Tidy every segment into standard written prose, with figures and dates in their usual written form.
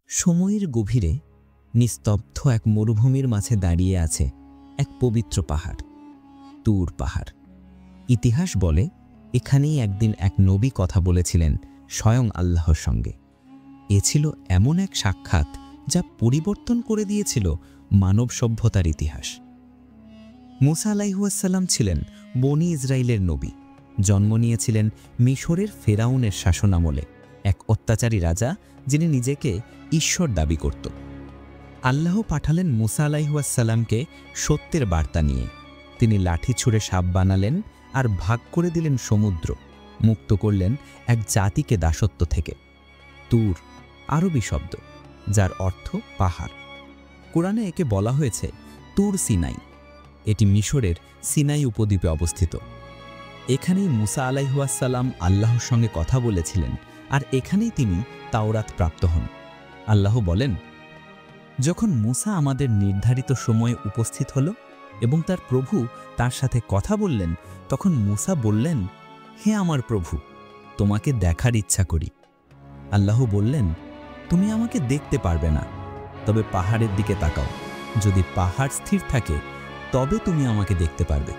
সময়ের গভীরে নিস্তব্ধ এক মরুভূমির মাঝে দাঁড়িয়ে আছে এক পবিত্র পাহাড়, তুর পাহাড়। ইতিহাস বলে এখানেই একদিন এক নবী কথা বলেছিলেন স্বয়ং আল্লাহর সঙ্গে। এ ছিল এমন এক সাক্ষাৎ যা পরিবর্তন করে দিয়েছিল মানব সভ্যতার ইতিহাস। মুসা আলাইহিসসালাম ছিলেন বনি ইসরাইলের নবী। জন্ম নিয়েছিলেন মিশরের ফেরাউনের শাসনামলে, এক অত্যাচারী রাজা যিনি নিজেকে ঈশ্বর দাবি করত। আল্লাহ পাঠালেন মুসা আলাইহিসসালামকে সত্যের বার্তা নিয়ে। তিনি লাঠি ছুঁড়ে সাপ বানালেন আর ভাগ করে দিলেন সমুদ্র, মুক্ত করলেন এক জাতিকে দাসত্ব থেকে। তুর আরবি শব্দ, যার অর্থ পাহাড়। কোরআনে একে বলা হয়েছে তুর সিনাই। এটি মিশরের সিনাই উপদ্বীপে অবস্থিত। এখানেই মুসা আলাইহিসসালাম আল্লাহর সঙ্গে কথা বলেছিলেন, আর এখানেই তিনি তাওরাত প্রাপ্ত হন। আল্লাহ বলেন, যখন মুসা আমাদের নির্ধারিত সময়ে উপস্থিত হল এবং তার প্রভু তার সাথে কথা বললেন, তখন মুসা বললেন, হে আমার প্রভু, তোমাকে দেখার ইচ্ছা করি। আল্লাহ বললেন, তুমি আমাকে দেখতে পারবে না, তবে পাহাড়ের দিকে তাকাও। যদি পাহাড় স্থির থাকে তবে তুমি আমাকে দেখতে পারবে।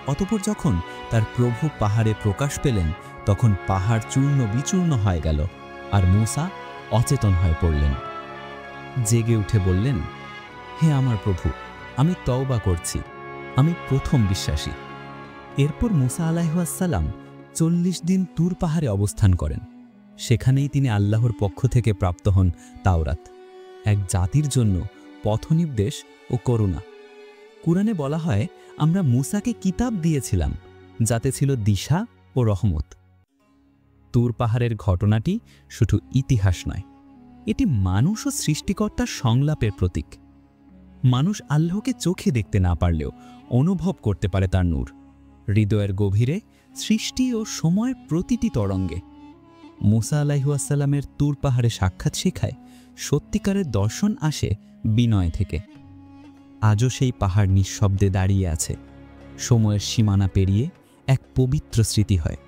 অতঃপর যখন তার প্রভু পাহাড়ে প্রকাশ পেলেন, তখন পাহাড় চূর্ণ বিচূর্ণ হয়ে গেল, আর মুসা অচেতন হয়ে পড়লেন। জেগে উঠে বললেন, হে আমার প্রভু, আমি তওবা করছি, আমি প্রথম বিশ্বাসী। এরপর মুসা আলাইহিসসালাম ৪০ দিন তুর পাহাড়ে অবস্থান করেন। সেখানেই তিনি আল্লাহর পক্ষ থেকে প্রাপ্ত হন তাওরাত, এক জাতির জন্য পথনির্দেশ ও করুণা। কুরআনে বলা হয়, আমরা মুসাকে কিতাব দিয়েছিলাম যাতে ছিল দিশা ও রহমত। তুর পাহাড়ের ঘটনাটি শুধু ইতিহাস নয়, এটি মানুষ ও সৃষ্টিকর্তার সংলাপের প্রতীক। মানুষ আল্লাহকে চোখে দেখতে না পারলেও অনুভব করতে পারে তার নূর, হৃদয়ের গভীরে, সৃষ্টি ও সময়ের প্রতিটি তরঙ্গে। মুসা আলাইহিসসালামের তুর পাহাড়ে সাক্ষাৎ শেখায় সত্যিকারের দর্শন আসে বিনয় থেকে। আজও সেই পাহাড় নিঃশব্দে দাঁড়িয়ে আছে, সময়ের সীমানা পেরিয়ে এক পবিত্র স্মৃতি হয়।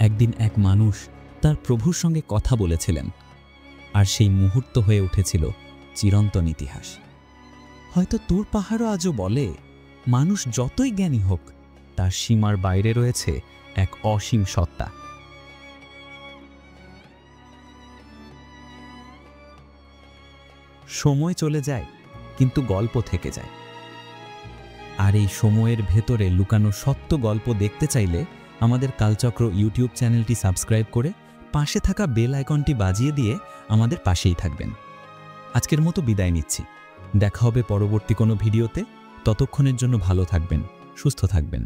একদিন এক মানুষ তার প্রভুর সঙ্গে কথা বলেছিলেন, আর সেই মুহূর্ত হয়ে উঠেছিল চিরন্তন ইতিহাস। হয়তো তুর পাহাড়ও আজও বলে, মানুষ যতই জ্ঞানী হোক, তার সীমার বাইরে রয়েছে এক অসীম সত্তা। সময় চলে যায়, কিন্তু গল্প থেকে যায়। আর এই সময়ের ভেতরে লুকানো সত্য গল্প দেখতে চাইলে আমাদের কালচক্র ইউটিউব চ্যানেলটি সাবস্ক্রাইব করে পাশে থাকা বেল আইকনটি বাজিয়ে দিয়ে আমাদের পাশেই থাকবেন। আজকের মতো বিদায় নিচ্ছি। দেখা হবে পরবর্তী কোনো ভিডিওতে। ততক্ষণের জন্য ভালো থাকবেন, সুস্থ থাকবেন।